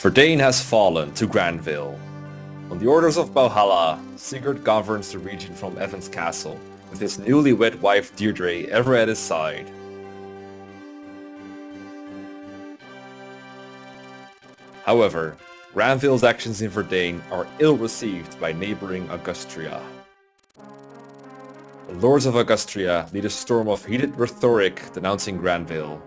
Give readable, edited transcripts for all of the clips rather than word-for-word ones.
Verdane has fallen to Granville. On the orders of Valhalla, Sigurd governs the region from Evan's castle, with his newlywed wife Deirdre ever at his side. However, Granville's actions in Verdane are ill-received by neighboring Augustria. The lords of Augustria lead a storm of heated rhetoric denouncing Granville.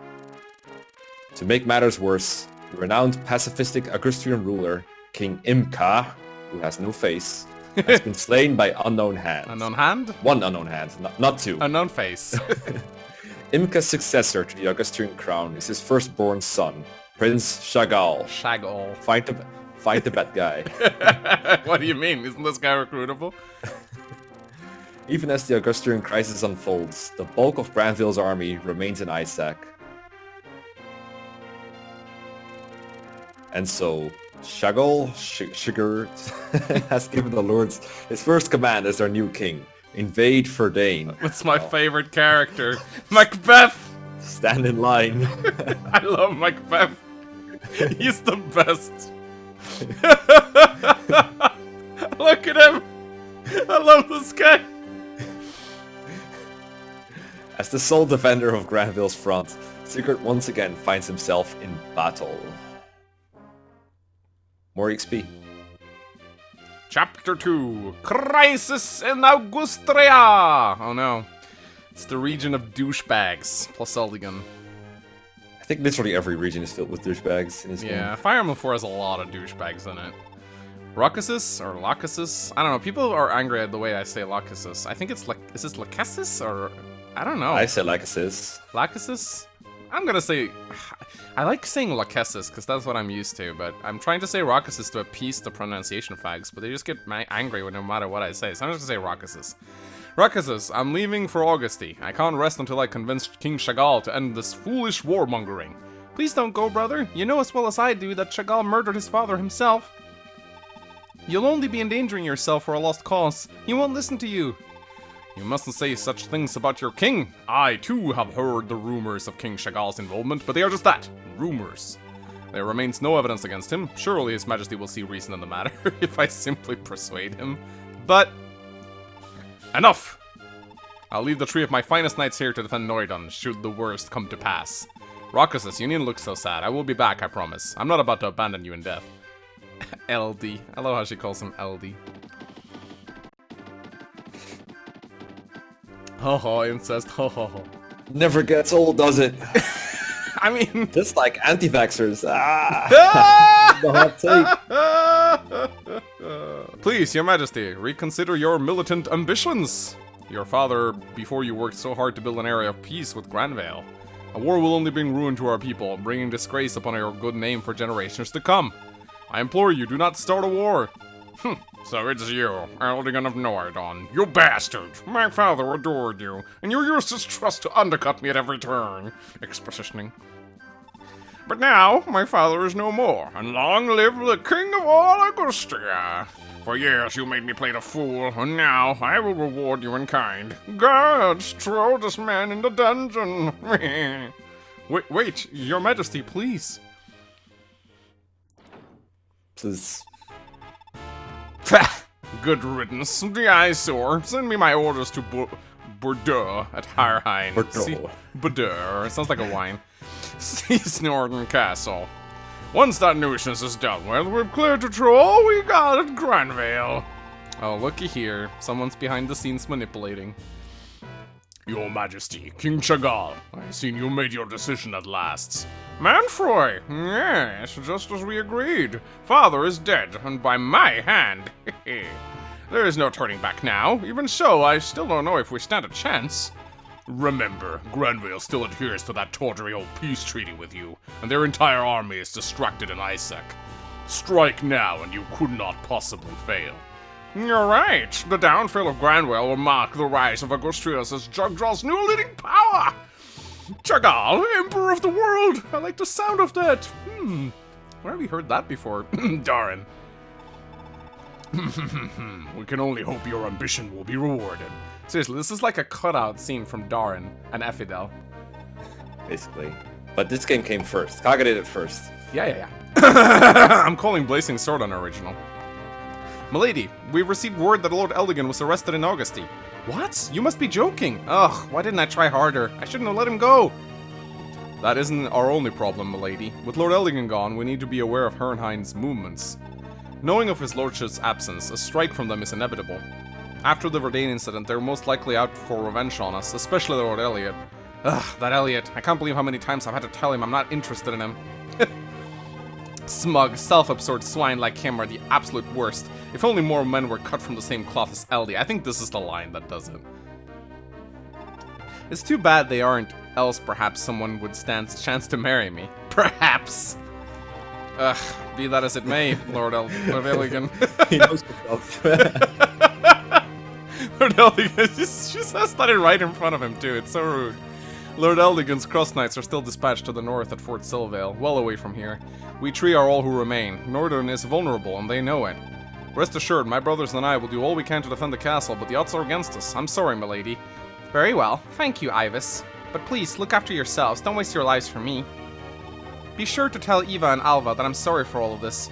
To make matters worse, the renowned pacifistic Augustrian ruler, King Imka, who has no face, has been slain by unknown hands. Unknown hand? One unknown hand, not two. Unknown face. Imka's successor to the Augustrian crown is his firstborn son, Prince Chagall. Chagall. Fight the bad guy. What do you mean? Isn't this guy recruitable? Even as the Augustrian crisis unfolds, the bulk of Granville's army remains in Isaac. And so, Chagall Sigurd has given the lords his first command as their new king. Invade Verdane. That's my favorite character. Macbeth! Stand in line. I love Macbeth. He's the best. Look at him. I love this guy. As the sole defender of Granville's front, Sigurd once again finds himself in battle. More XP. Chapter 2. Crisis in Augustria! Oh no. It's the region of douchebags, plus Eledgan. I think literally every region is filled with douchebags in this game. Yeah, Fire Emblem 4 has a lot of douchebags in it. Rockasus or Lockasus? I don't know, people are angry at the way I say Lockasus. I think it's like, is this Lockasus or, I don't know. I say Lockasus. Lockasus? I'm gonna say, I like saying Lockasus because that's what I'm used to, but I'm trying to say Rockasus to appease the pronunciation fags, but they just get angry no matter what I say, so I'm just gonna say Rockasus. Rockasus, I'm leaving for Augusty. I can't rest until I convince King Chagall to end this foolish warmongering. Please don't go, brother. You know as well as I do that Chagall murdered his father himself. You'll only be endangering yourself for a lost cause. He won't listen to you. You mustn't say such things about your king. I, too, have heard the rumors of King Chagall's involvement, but they are just that, rumors. There remains no evidence against him. Surely His Majesty will see reason in the matter if I simply persuade him. But enough! I'll leave the three of my finest knights here to defend Noridon, should the worst come to pass. Rockasus, you needn't look so sad. I will be back, I promise. I'm not about to abandon you in death. LD. I love how she calls him LD. Ho ho, incest, ho ho ho. Never gets old, does it? I mean... Just like anti-vaxxers. Ah! The hot take. Please, Your Majesty, reconsider your militant ambitions. Your father, before you worked so hard to build an area of peace with Granville. A war will only bring ruin to our people, bringing disgrace upon your good name for generations to come. I implore you, do not start a war. So it's you, Eledgan of Noridon. You bastard! My father adored you, and you used his trust to undercut me at every turn. Expositioning. But now, my father is no more, and long live the king of all Augustria. For years you made me play the fool, and now I will reward you in kind. Guards, throw this man in the dungeon. wait, Your Majesty, please. Please. Good riddance, the eyesore. Send me my orders to Bordeaux at Harheim. Bordeaux. It sounds like a wine. Seize Norden Castle. Once that nuisance is done with, we're clear to throw all we got at Granville. Oh, looky here. Someone's behind the scenes manipulating. Your Majesty, King Chagall, I've seen you made your decision at last. Manfroy, yes, just as we agreed. Father is dead, and by my hand. There is no turning back now. Even so, I still don't know if we stand a chance. Remember, Granville still adheres to that tawdry old peace treaty with you, and their entire army is distracted in Isaac. Strike now, and you could not possibly fail. You're right. The downfall of Granville will mark the rise of Augustrias as Jugdraw's new leading power. Chagall, Emperor of the World! I like the sound of that. Where have we heard that before? Darn. We can only hope your ambition will be rewarded. Seriously, this is like a cutout scene from Darren and Effidel. Basically. But this game came first. Kaga did it first. Yeah. I'm calling Blazing Sword unoriginal. Milady, we've received word that Lord Eledgan was arrested in Augusti. What? You must be joking. Ugh, why didn't I try harder? I shouldn't have let him go. That isn't our only problem, milady. With Lord Eledgan gone, we need to be aware of Herrnhein's movements. Knowing of his lordship's absence, a strike from them is inevitable. After the Verdane incident, they're most likely out for revenge on us, especially Lord Elliot. Ugh, that Elliot. I can't believe how many times I've had to tell him I'm not interested in him. Smug, self-absorbed swine like him are the absolute worst. If only more men were cut from the same cloth as Eldy. I think this is the line that does it. It's too bad they aren't, else perhaps someone would stand a chance to marry me. Perhaps! Ugh, be that as it may, Lord Eledgan. He knows himself. Lord Eledgan, she says that right in front of him too, it's so rude. Lord Eldgan's Cross Knights are still dispatched to the north at Fort Silvale, well away from here. We three are all who remain. Norden is vulnerable, and they know it. Rest assured, my brothers and I will do all we can to defend the castle, but the odds are against us. I'm sorry, milady. Very well. Thank you, Ivis. But please, look after yourselves. Don't waste your lives for me. Be sure to tell Eva and Alva that I'm sorry for all of this.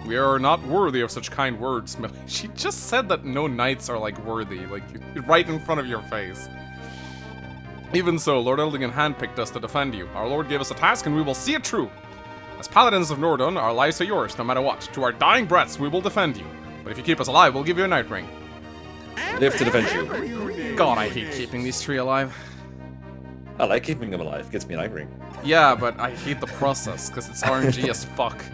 We are not worthy of such kind words, milady. She just said that no knights are, like, worthy. Like, right in front of your face. Even so, Lord Eldgan handpicked us to defend you. Our Lord gave us a task, and we will see it through. As paladins of Norden, our lives are yours, no matter what. To our dying breaths, we will defend you. But if you keep us alive, we'll give you a night ring. Live to defend you. God, I hate keeping these three alive. I like keeping them alive. Gets me a night ring. Yeah, but I hate the process, because it's RNG as fuck.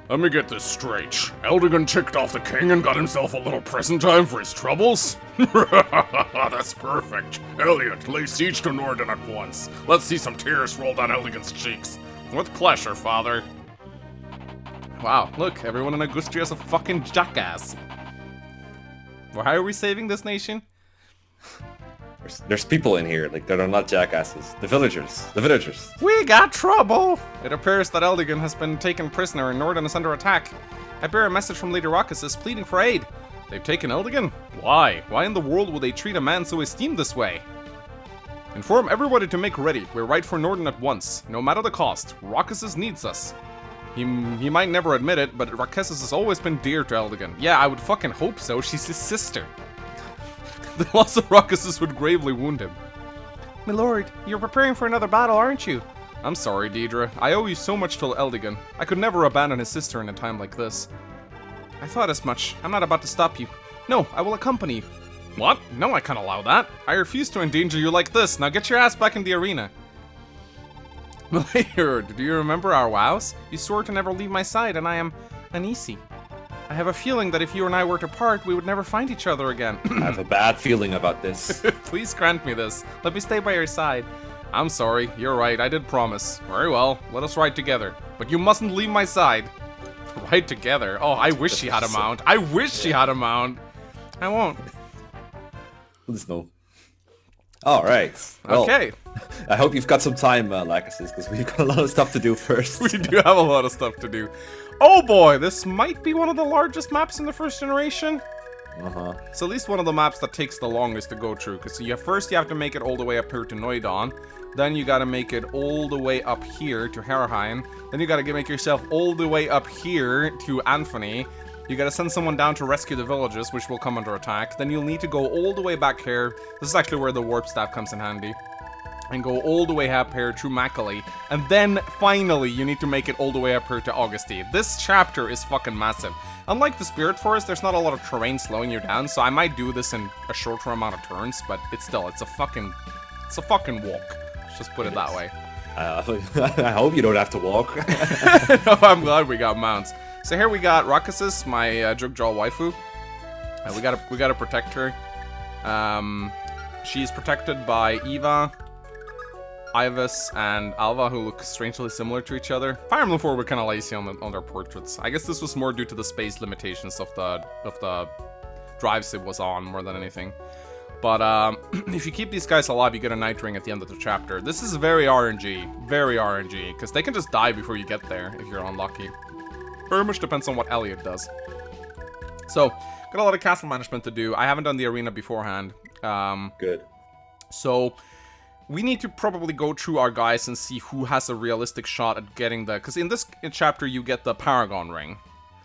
Let me get this straight. Eldgan ticked off the king and got himself a little prison time for his troubles? That's perfect. Elliot, lay siege to Norden at once. Let's see some tears roll down Eldgan's cheeks. With pleasure, father. Wow, look, everyone in Augustria is a fucking jackass. Why are we saving this nation? There's people in here, like, that are not jackasses. The villagers. The villagers. We got trouble! It appears that Eldgan has been taken prisoner and Norden is under attack. I bear a message from Lady Rockasis pleading for aid. They've taken Eldgan? Why? Why in the world would they treat a man so esteemed this way? Inform everybody to make ready. We're right for Norden at once. No matter the cost. Rockasis needs us. He might never admit it, but Rockasis has always been dear to Eldgan. Yeah, I would fucking hope so. She's his sister. The loss of Rockasis would gravely wound him. My lord, you're preparing for another battle, aren't you? I'm sorry, Deidre. I owe you so much to Eldgan. I could never abandon his sister in a time like this. I thought as much. I'm not about to stop you. No, I will accompany you. What? No, I can't allow that. I refuse to endanger you like this. Now get your ass back in the arena. Later, do you remember our vows? You swore to never leave my side, and I am uneasy. I have a feeling that if you and I were to part, we would never find each other again. I have a bad feeling about this. Please grant me this. Let me stay by your side. I'm sorry. You're right. I did promise. Very well. Let us ride together. But you mustn't leave my side. Ride together? Oh, I wish she had a mount. I wish she had a mount. I won't. Let us know. Alright. Well, okay. I hope you've got some time, Lacasis, because we've got a lot of stuff to do first. We do have a lot of stuff to do. Oh boy, this might be one of the largest maps in the first generation. It's at least one of the maps that takes the longest to go through, because first you have to make it all the way up here to Noidon, then you gotta make it all the way up here to Herrheim, then you gotta make yourself all the way up here to Anthony, you gotta send someone down to rescue the villages, which will come under attack, then you'll need to go all the way back here, this is actually where the warp staff comes in handy, and go all the way up here through Macaulay, and then finally you need to make it all the way up here to Augusti. This chapter is fucking massive. Unlike the Spirit Forest, there's not a lot of terrain slowing you down, so I might do this in a shorter amount of turns, but it's a fucking walk. Let's just put it that way. I hope you don't have to walk. No, I'm glad we got mounts. So here we got Rockasis, my Jugjaw waifu. We gotta protect her. She's protected by Eva, Ivis, and Alva, who look strangely similar to each other. Fire Emblem 4 were kind of lazy on their portraits. I guess this was more due to the space limitations of the drives it was on more than anything. But if you keep these guys alive, you get a night ring at the end of the chapter. This is very RNG, because they can just die before you get there if you're unlucky. Very much depends on what Elliot does. So, got a lot of castle management to do. I haven't done the arena beforehand. Good. So, we need to probably go through our guys and see who has a realistic shot at getting the... Because in this chapter, you get the Paragon ring.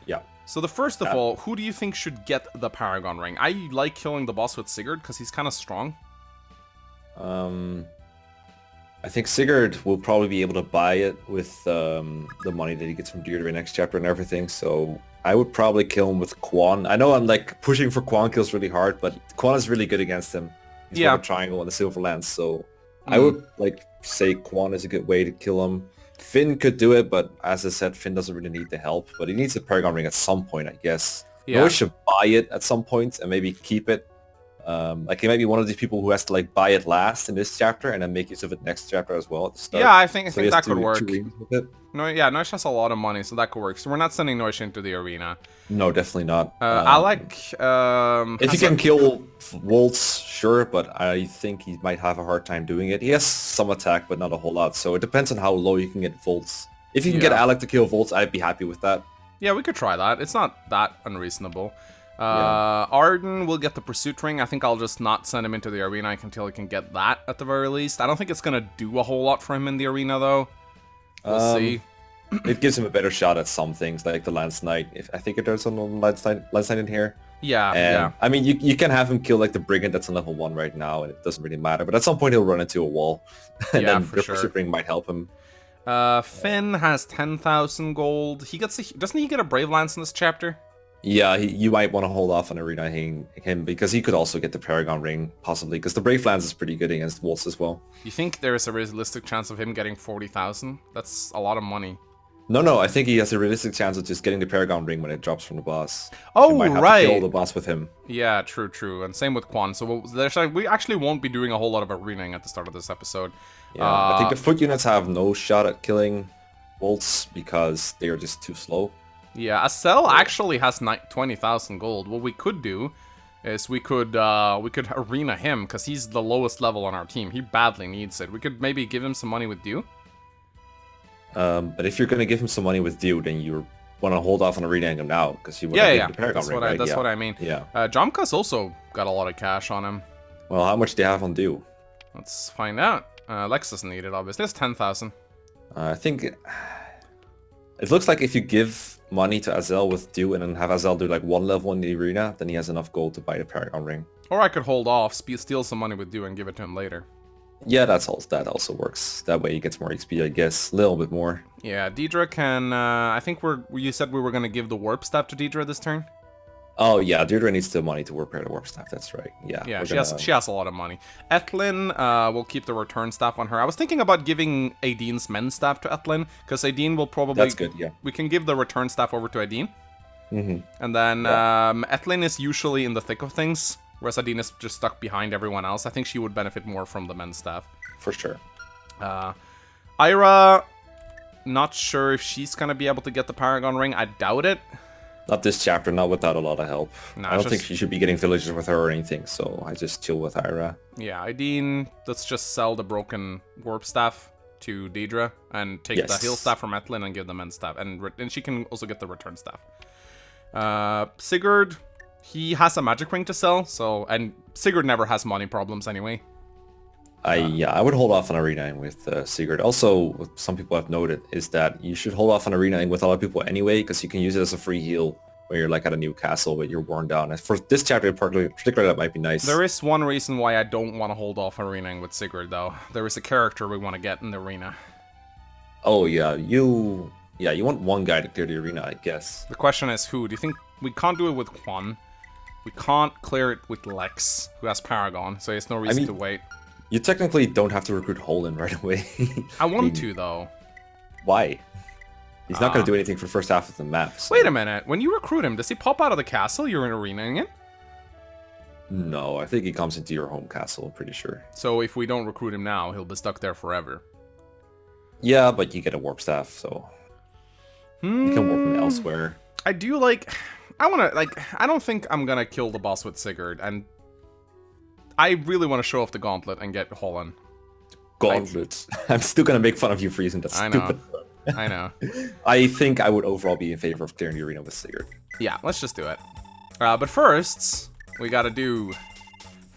Yeah. So the first of all, who do you think should get the Paragon ring? I like killing the boss with Sigurd, because he's kind of strong. I think Sigurd will probably be able to buy it with the money that he gets from Deirdre next chapter and everything, so I would probably kill him with Quan. I know I'm like pushing for Quan kills really hard, but Quan is really good against him. He's got a triangle and the silver lance, so I would like say Quan is a good way to kill him. Finn could do it, but as I said, Finn doesn't really need the help, but he needs the Paragon ring at some point, I guess. Yeah. Noah should buy it at some point and maybe keep it. Like he might be one of these people who has to like buy it last in this chapter and then make use of it next chapter as well at the start. Yeah, I think that could work. No, yeah, Noish has a lot of money, so that could work. So we're not sending Noish into the arena. No, definitely not. I like... if you can kill Waltz, sure, but I think he might have a hard time doing it. He has some attack, but not a whole lot, so it depends on how low you can get Volts. If you can get Alec to kill Volts, I'd be happy with that. Yeah, we could try that. It's not that unreasonable. Arden will get the Pursuit Ring. I think I'll just not send him into the arena until he can get that at the very least. I don't think it's going to do a whole lot for him in the arena, though. We'll see. It gives him a better shot at some things, like the Lance Knight. I think it does on Lance Knight in here. Yeah. I mean, you can have him kill like the Brigand that's on level 1 right now, and it doesn't really matter. But at some point, he'll run into a wall, and then the Pursuit Ring might help him. Finn has 10,000 gold. Doesn't he get a Brave Lance in this chapter? Yeah, you might want to hold off on arenaing him because he could also get the Paragon ring, possibly, because the Brave Lance is pretty good against Wolves as well. You think there is a realistic chance of him getting 40,000? That's a lot of money. No, I think he has a realistic chance of just getting the Paragon ring when it drops from the boss. Oh, you might have to kill the boss with him. Yeah, true. And same with Quan. So we actually won't be doing a whole lot of arenaing at the start of this episode. Yeah, I think the foot units have no shot at killing Wolves because they are just too slow. Yeah, Acel actually has 20,000 gold. What we could do is we could arena him because he's the lowest level on our team. He badly needs it. We could maybe give him some money with Dew. But if you're gonna give him some money with Dew, then you want to hold off on arenaing him now because you want to give the Paragon ring, right? That's what I mean. Yeah. Jomka's also got a lot of cash on him. Well, how much do you have on Dew? Let's find out. Lex doesn't need it, obviously. It's 10,000. I think it looks like if you give money to Azel with Dew and then have Azel do like one level in the arena, then he has enough gold to buy the Paragon ring. Or I could hold off, steal some money with Dew and give it to him later. Yeah, that also works. That way he gets more XP, I guess. A little bit more. Yeah, Deidre can... I think you said we were going to give the Warp Staff to Deidre this turn? Oh, yeah, Deirdre needs the money to repair the Warp Staff, that's right. Yeah, she has a lot of money. Ethlyn will keep the Return Staff on her. I was thinking about giving Aideen's Men's Staff to Ethlyn, because Aideen will probably... That's good, yeah. We can give the Return Staff over to Aideen. Mm-hmm. And then Ethlyn is usually in the thick of things, whereas Aideen is just stuck behind everyone else. I think she would benefit more from the Men's Staff. For sure. Ira, not sure if she's going to be able to get the Paragon ring. I doubt it. Not this chapter, not without a lot of help. No, I don't think she should be getting villagers with her or anything, so I just chill with Ira. Yeah, Aideen, let's just sell the broken Warp Staff to Deidre and take the Heal Staff from Ethlyn and give the Men's Staff. And she can also get the Return Staff. Sigurd, he has a magic ring to sell, and Sigurd never has money problems anyway. I would hold off on arenaing with Sigurd. Also, what some people have noted is that you should hold off on arenaing with other people anyway, because you can use it as a free heal when you're like at a new castle, but you're worn down. And for this chapter in particular, that might be nice. There is one reason why I don't want to hold off arenaing with Sigurd, though. There is a character we want to get in the arena. Oh yeah, you want one guy to clear the arena, I guess. The question is who? Do you think we can't do it with Quan? We can't clear it with Lex, who has Paragon, so there's no reason to wait. You technically don't have to recruit Holyn right away. I want to, though. Why? He's not going to do anything for the first half of the map. So. Wait a minute. When you recruit him, does he pop out of the castle you're in arenaing it? No, I think he comes into your home castle, I'm pretty sure. So if we don't recruit him now, he'll be stuck there forever. Yeah, but you get a warp staff, so... You can warp him elsewhere. I do like... I don't think I'm going to kill the boss with Sigurd, and... I really want to show off the gauntlet and get Holyn. Gauntlet. I'm still going to make fun of you for using that stupid... I know. I think I would overall be in favor of clearing the arena with Sigurd. Yeah, let's just do it. But first, we gotta do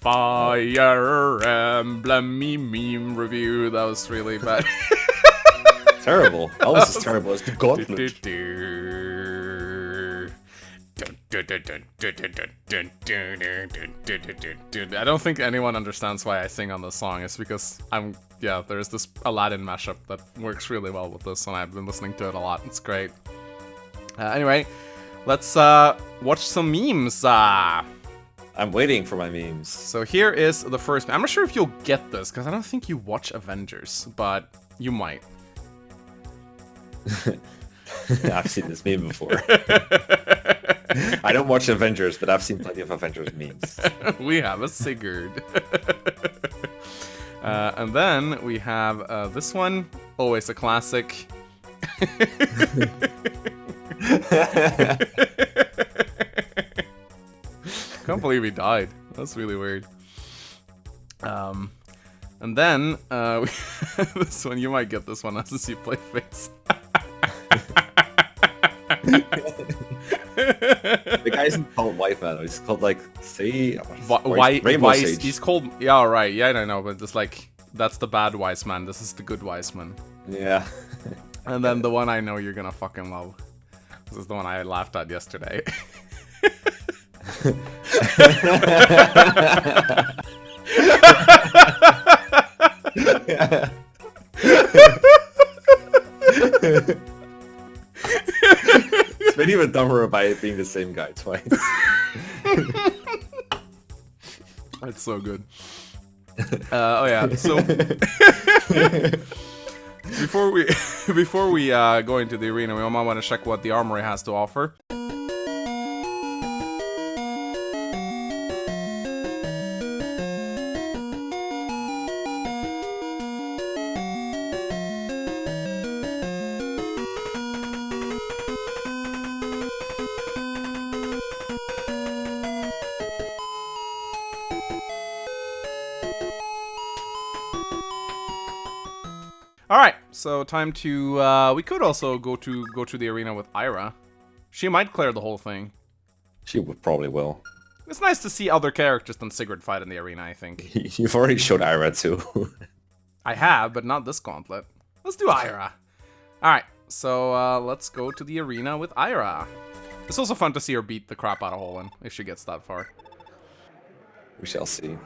Fire Emblem meme review. That was really bad. Terrible. Almost as terrible as the Gauntlet. I don't think anyone understands why I sing on this song. It's because there's this Aladdin mashup that works really well with this, and I've been listening to it a lot. It's great. Anyway, let's watch some memes. I'm waiting for my memes. So here is the first. I'm not sure if you'll get this, because I don't think you watch Avengers, but you might. I've seen this meme before. I don't watch Avengers, but I've seen plenty of Avengers memes. We have a Sigurd. And then we have this one, always a classic. Can't believe he died. That's really weird. And then this one, you might get this one since you play Fates. The guy isn't called White Man. He's called like Rainbow Sage. He's called right. Yeah, I know, but just like that's the bad wise man. This is the good wise man. Yeah. And then the one I know you're gonna fucking love. This is the one I laughed at yesterday. It's been even dumber by it being the same guy twice. That's so good. Oh yeah. So before we go into the arena, we might want to check what the armory has to offer. Alright, so time to, we could also go to the arena with Ira. She might clear the whole thing. She probably will. It's nice to see other characters than Sigurd fight in the arena, I think. You've already showed Ira too. I have, but not this gauntlet. Let's do Ira. Alright, so let's go to the arena with Ira. It's also fun to see her beat the crap out of Holyn, if she gets that far. We shall see.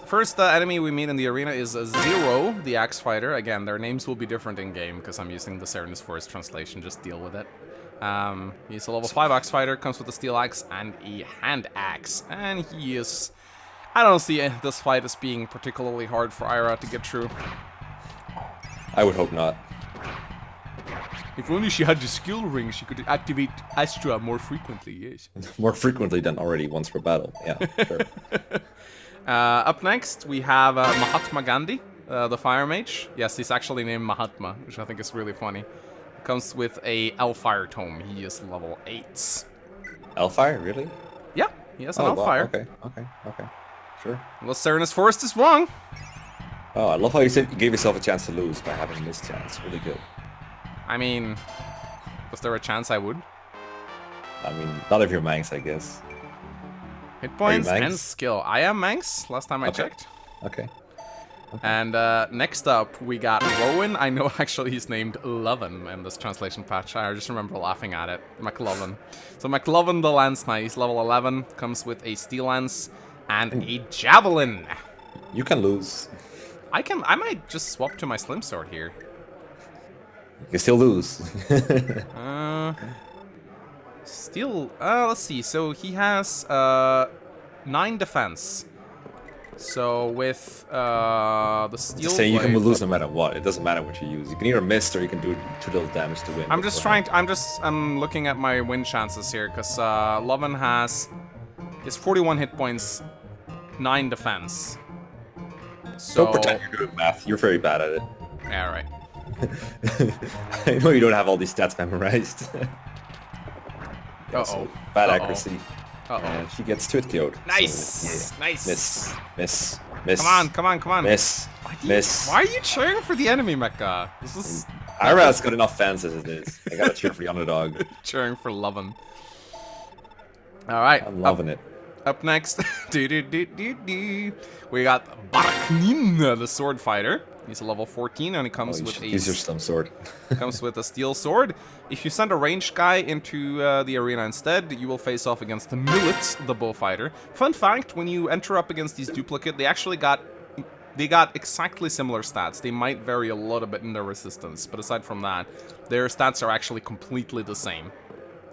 First enemy we meet in the arena is Zero, the Axe Fighter. Again, their names will be different in-game, because I'm using the Serenus Forest translation, just deal with it. He's a level 5 Axe Fighter, comes with a Steel Axe and a Hand Axe. And he is... I don't see this fight as being particularly hard for Ira to get through. I would hope not. If only she had the skill ring, she could activate Astra more frequently, yes. More frequently than already once per battle, yeah, sure. Up next, we have Mahatma Gandhi, the Fire Mage. Yes, he's actually named Mahatma, which I think is really funny. Comes with a L-Fire Tome. He is level 8. L-Fire, really? Yeah, he has an L-Fire. Wow. Okay, sure. Well, Serenus Forest is wrong. Oh, I love how you said you gave yourself a chance to lose by having this chance. Really good. I mean, was there a chance I would? I mean, not if you're Manx, I guess. Hit points and skill. I am Manx, last time I checked. Okay. And next up, we got Rowan. I know actually he's named Lovin in this translation patch. I just remember laughing at it. McLovin. So McLovin the Lance Knight, he's level 11, comes with a Steel Lance and a Javelin. You can lose. I might just swap to my Slim Sword here. You can still lose. Let's see. So he has 9 defense. So with the steel Just saying, blade, you can lose no matter what. It doesn't matter what you use. You can either miss or you can do too little damage to win. I'm looking at my win chances here because Lovin has 41 hit points, 9 defense. So don't pretend you're good at math. You're very bad at it. Yeah, right. I know you don't have all these stats memorized. Uh-oh. Bad accuracy. Uh-oh. And she gets twit killed. Nice! So, yeah. Nice! Miss. Come on. Miss. Why are you cheering for the enemy, Mecha? This is... Ira's got enough fans as it is. I gotta cheer for the underdog. Cheering for Lovin. Alright. I'm loving it. Up next, we got Baraknin, the sword fighter. He's a level 14, and he comes with use your slim sword. comes with a steel sword. If you send a ranged guy into the arena instead, you will face off against the Millet, the bullfighter. Fun fact: when you enter up against these duplicate, they actually got exactly similar stats. They might vary a little bit in their resistance, but aside from that, their stats are actually completely the same.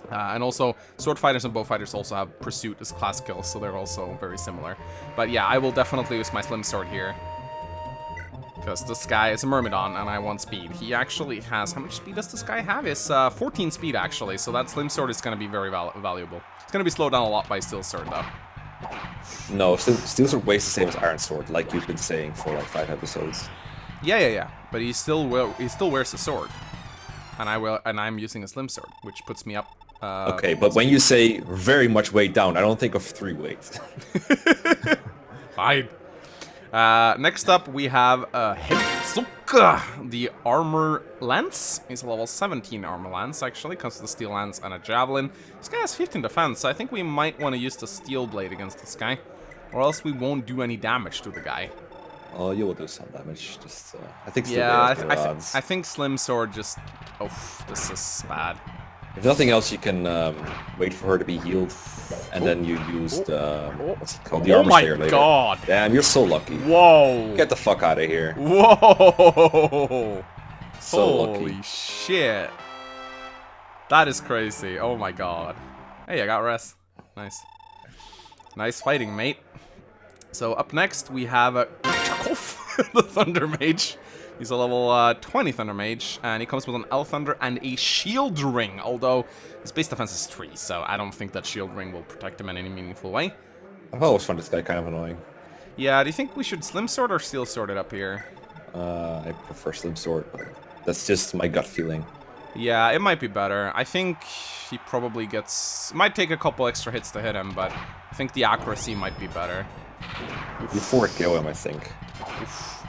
And also, sword fighters and bow fighters also have pursuit as class skills, so they're also very similar. But yeah, I will definitely use my slim sword here. Because this guy is a Myrmidon, and I want speed. He actually has... How much speed does this guy have? It's 14 speed, actually, so that slim sword is going to be very valuable. It's going to be slowed down a lot by steel sword, though. No, steel sword weighs the same as iron sword, like you've been saying for like 5 episodes. Yeah. But he still wears a sword. And I'm using a slim sword, which puts me up... okay, but when you say very much weight down, I don't think of 3 weights. Fine. Next up, we have Hitsuka, the armor lance. He's a level 17 armor lance, actually. Comes with a steel lance and a javelin. This guy has 15 defense, so I think we might want to use the steel blade against this guy. Or else we won't do any damage to the guy. Oh, you will do some damage. Just, I think. Yeah, I think slim sword just. Oh, this is bad. If nothing else, you can wait for her to be healed, and then you use the what's it called? The armor slayer later. Oh my god! Damn, you're so lucky. Whoa! Get the fuck out of here. Whoa! So Holy lucky. shit! That is crazy. Oh my god. Hey, I got rest. Nice. Nice fighting, mate. So up next we have Chakov, the Thunder Mage. He's a level 20 Thunder Mage, and he comes with an L Thunder and a Shield Ring, although his base defense is 3, so I don't think that Shield Ring will protect him in any meaningful way. I've always found this guy kind of annoying. Yeah, do you think we should Slim Sword or Steel Sword it up here? I prefer Slim Sword, but that's just my gut feeling. Yeah, it might be better. I think he probably gets... Might take a couple extra hits to hit him, but I think the accuracy might be better. You 4KO him, I think.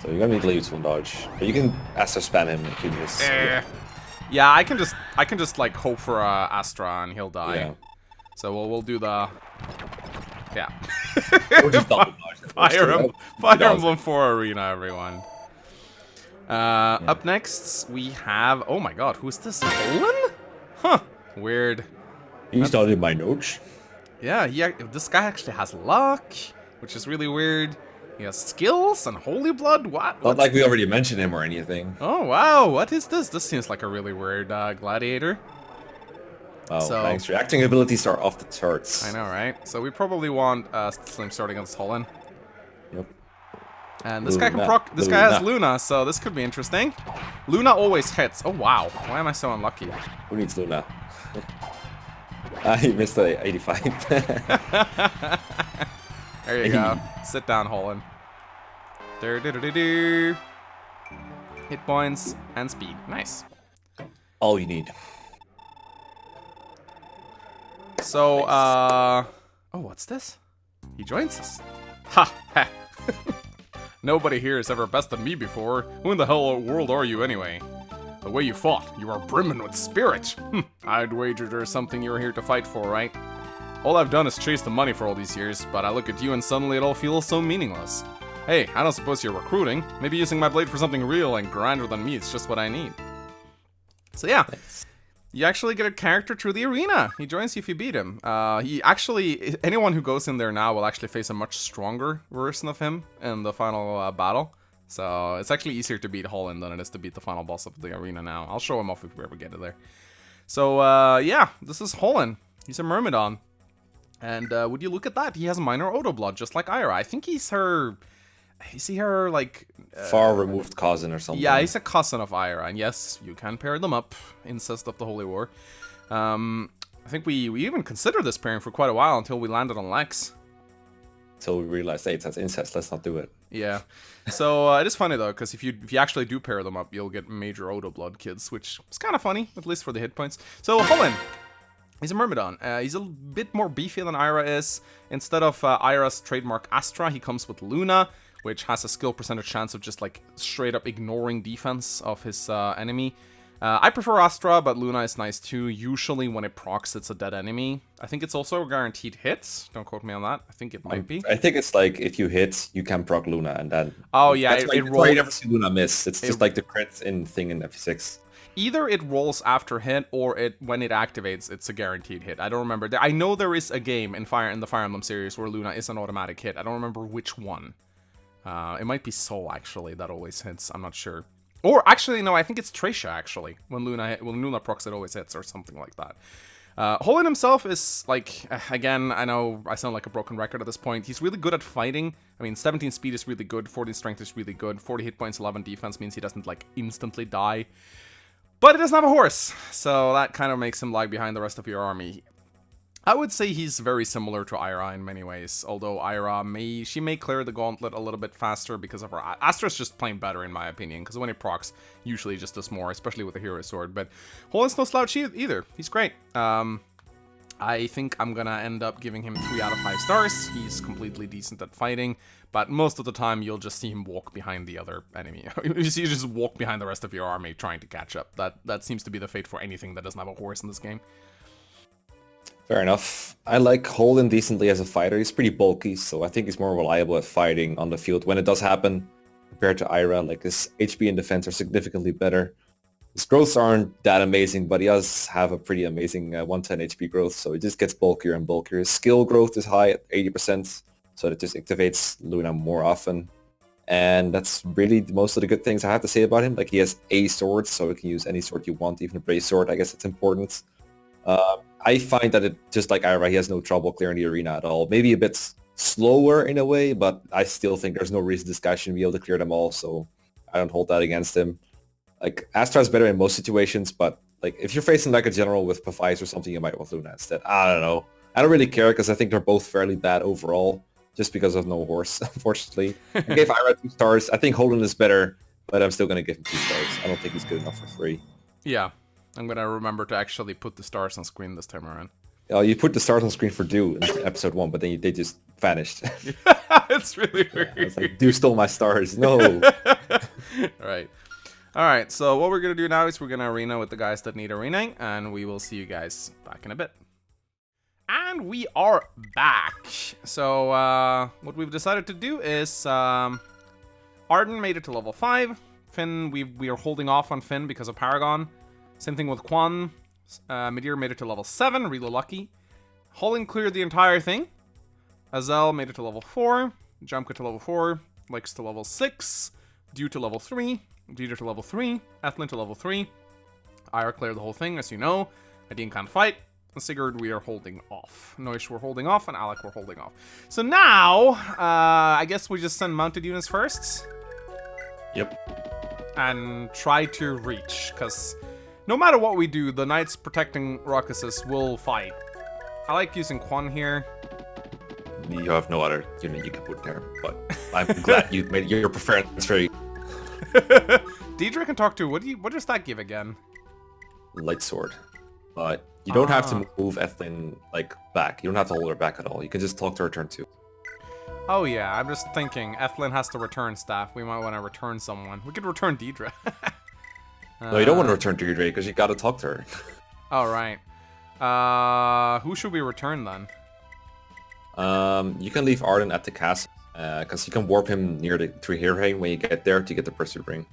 So you're gonna need to use one dodge, but you can Astra spam him if you just. Yeah, I can just like hope for Astra and he'll die. Yeah. So we'll do the. Yeah. Or just double dodge. Fire Emblem 4 Arena, everyone. Up next we have. Oh my god, who's this? Holyn? Huh. Weird. He's not in my notes. Yeah, this guy actually has luck, which is really weird. He has skills and holy blood? What? Not like we already mentioned him or anything. Oh, wow. What is this? This seems like a really weird gladiator. Oh, thanks. Reacting abilities are off the charts. I know, right? So we probably want Slim Sword against Holyn. Yep. And this guy can proc... This guy has Luna, so this could be interesting. Luna always hits. Oh, wow. Why am I so unlucky? Who needs Luna? He missed the 85. There you go. Sit down, Holyn. Hit points and speed. Nice. All you need. So, oh, what's this? He joins us. Ha! Ha! Nobody here has ever bested me before. Who in the hell world are you anyway? The way you fought, you are brimming with spirit. I'd wager there's something you're here to fight for, right? All I've done is chase the money for all these years, but I look at you and suddenly it all feels so meaningless. Hey, I don't suppose you're recruiting. Maybe using my blade for something real and grander than me is just what I need. So yeah, you actually get a character through the arena. He joins you if you beat him. Anyone who goes in there now will actually face a much stronger version of him in the final battle. So it's actually easier to beat Holyn than it is to beat the final boss of the arena now. I'll show him off if we ever get it there. So yeah, this is Holyn. He's a Myrmidon. And would you look at that? He has minor Odo blood, just like Ira. I think he's her... Is he her, like... far removed cousin or something. Yeah, he's a cousin of Ira. And yes, you can pair them up. Incest of the Holy War. I think we even considered this pairing for quite a while until we landed on Lex. Until we realized, hey, that's incest, let's not do it. Yeah. So it is funny, though, because if you actually do pair them up, you'll get major Odo blood kids, which is kind of funny, at least for the hit points. So, Holyn. He's a Myrmidon. He's a bit more beefy than Ira is. Instead of Ira's trademark Astra, he comes with Luna, which has a skill percentage chance of just like straight up ignoring defense of his enemy. I prefer Astra, but Luna is nice too. Usually when it procs, it's a dead enemy. I think it's also a guaranteed hit. Don't quote me on that. I think it might be. I think it's like if you hit, you can proc Luna, and then... Oh yeah, that's why you never see Luna miss. It's just like the crit thing in FE6. Either it rolls after hit, or when it activates, it's a guaranteed hit. I don't remember. I know there is a game in the Fire Emblem series where Luna is an automatic hit. I don't remember which one. It might be Soul, actually, that always hits. I'm not sure. Or, actually, no, I think it's Tracia, actually. When Luna procs, it always hits, or something like that. Holyn himself is, like, again, I know I sound like a broken record at this point. He's really good at fighting. I mean, 17 speed is really good, 14 strength is really good, 40 hit points, 11 defense means he doesn't, like, instantly die. But he doesn't have a horse, so that kind of makes him lag behind the rest of your army. I would say he's very similar to Ira in many ways, although Ira may clear the gauntlet a little bit faster because of her... Astra's just playing better in my opinion, because when it procs, usually just does more, especially with the hero sword, but Holyn's no slouch either. He's great. I think I'm gonna end up giving him 3 out of 5 stars. He's completely decent at fighting, but most of the time you'll just see him walk behind the other enemy. You just walk behind the rest of your army trying to catch up. That seems to be the fate for anything that doesn't have a horse in this game. Fair enough. I like Holyn decently as a fighter. He's pretty bulky, so I think he's more reliable at fighting on the field when it does happen compared to Ira. Like, his HP and defense are significantly better. His growths aren't that amazing, but he does have a pretty amazing 110 HP growth, so it just gets bulkier and bulkier. His skill growth is high at 80%, so it just activates Luna more often. And that's really most of the good things I have to say about him. Like, he has a sword, so you can use any sword you want, even a brace sword. I guess it's important. I find that just like Ira, he has no trouble clearing the arena at all. Maybe a bit slower in a way, but I still think there's no reason this guy shouldn't be able to clear them all, so I don't hold that against him. Like, Astra's better in most situations, but like if you're facing like a general with Paphias or something, you might want Luna instead. I don't know. I don't really care because I think they're both fairly bad overall, just because of no horse, unfortunately. I gave Ira 2 stars. I think Holyn is better, but I'm still going to give him 2 stars. I don't think he's good enough for 3. Yeah. I'm gonna remember to actually put the stars on screen this time around. Oh, you put the stars on screen for Do in episode 1, but then they just vanished. It's really weird. Yeah, it's like, Do stole my stars. No. Alright, so what we're gonna do now is we're gonna arena with the guys that need arenaing, and we will see you guys back in a bit. And we are back. So, what we've decided to do is, Arden made it to level 5. Finn, we are holding off on Finn because of Paragon. Same thing with Quan. Midir made it to level 7, really lucky. Holyn cleared the entire thing. Azel made it to level 4. Jamka to level 4. Lex to level 6. Dew to level 3. Deidre to level 3. Ethlyn to level 3. Ira cleared the whole thing, as you know. Adine can't fight. And Sigurd we are holding off. Noish we're holding off, and Alec we're holding off. So now, I guess we just send mounted units first. Yep. And try to reach, because... no matter what we do, the knights protecting Raucuses will fight. I like using Quan here. You have no other unit you can put there, but I'm glad you made your preference very... Deidre can talk to. What does that give again? Light sword. But you don't have to move Ethlyn, like, back. You don't have to hold her back at all. You can just talk to her turn 2. Oh yeah, I'm just thinking. Ethlyn has to return staff. We might want to return someone. We could return Deidre. No, you don't want to return to Deidre because you gotta talk to her. Oh, right. Who should we return then? You can leave Arden at the castle, because you can warp him near the Trihirheim when you get there to get the pursuit ring.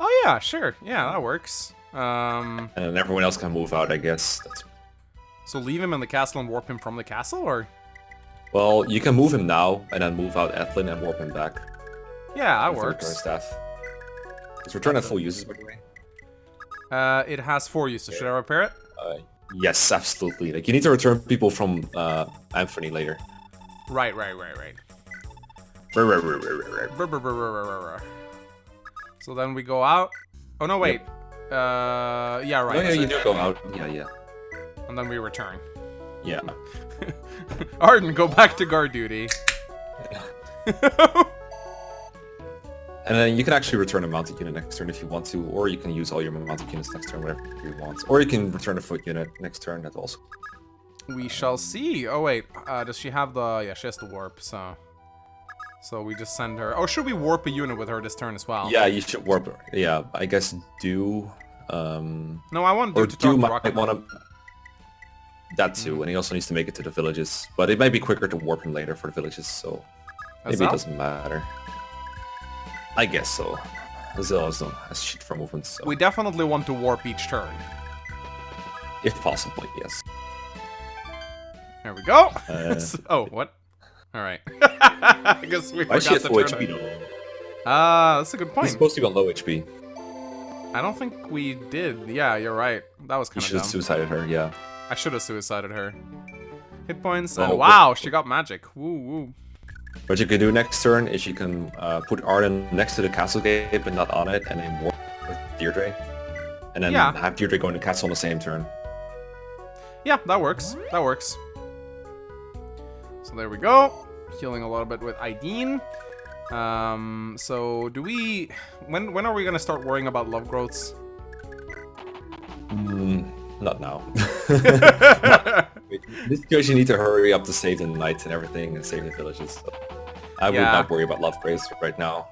Oh yeah, sure. Yeah, that works. And then everyone else can move out, I guess. So leave him in the castle and warp him from the castle, or? Well, you can move him now, and then move out Ethlyn and warp him back. Yeah, that with works. Return staff. Is return at full uses, by the way? It has 4 uses. Should I repair it? Yes, absolutely. Like, you need to return people from Anthony later. Right. So then we go out. Oh no, wait. Yep. Yeah, right. Oh, yeah, you do go out. Yeah. And then we return. Yeah. Arden, go back to guard duty. And then you can actually return a mounted unit next turn if you want to, or you can use all your mounted units next turn, whatever you want. Or you can return a foot unit next turn, that also. We shall see. Oh wait, does she have the... yeah, she has the warp, so... so we just send her... oh, should we warp a unit with her this turn as well? Yeah, you should warp her. Yeah, I guess do... No, I want Or to you talk might Rocket. want to... That too, and he also needs to make it to the villages. But it might be quicker to warp him later for the villages, so... Maybe it doesn't matter. I guess so. Zill's has shit for movement, so... We definitely want to warp each turn. If possible, yes. There we go. Oh, what? Alright. I guess we Why forgot she has to low turn HP it. though? That's a good He's point. supposed to be on low HP. I don't think we did. Yeah, you're right. That was You kind should of have dumb. suicided her, yeah. I should have suicided her. Hit points, Oh, and wow, she got magic. Woo woo. What you can do next turn is you can put Arden next to the castle gate but not on it, and then warp with Deirdre. And then Yeah. have Deirdre go in the castle on the same turn. Yeah, that works. That works. So there we go. Healing a little bit with Aideen. So do we... When are we gonna start worrying about love growths? Not now. This because you need to hurry up to save the knights and everything and save the villages. So I would Yeah. not worry about love grace right now.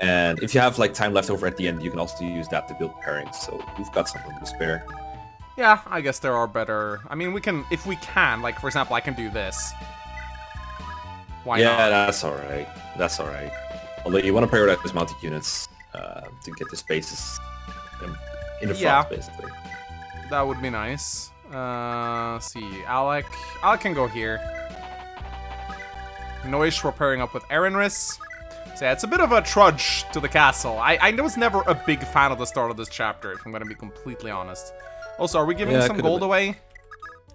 And if you have like time left over at the end, you can also use that to build pairings. So you've got something to spare. Yeah, I guess there are better... I mean, we can... If we can, like, for example, I can do this. Why Yeah, not? that's alright. That's alright. Although you want to prioritize mounted units to get the spaces in the front, Yeah. basically. That would be nice. See, Alec. Alec can go here. Noish, we're pairing up with Erenris. So yeah, it's a bit of a trudge to the castle. I was never a big fan of the start of this chapter, if I'm gonna be completely honest. Also, are we giving Yeah, some could've gold been. away?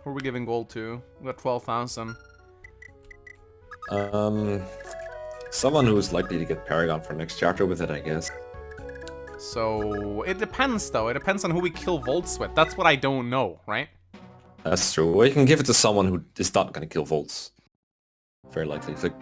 Who are we giving gold to? We got 12,000. Someone who's likely to get Paragon for next chapter with it, I guess. So, it depends though. It depends on who we kill Volts with. That's what I don't know, right? That's true. Well, you can give it to someone who is not going to kill Volts. Very likely. It's like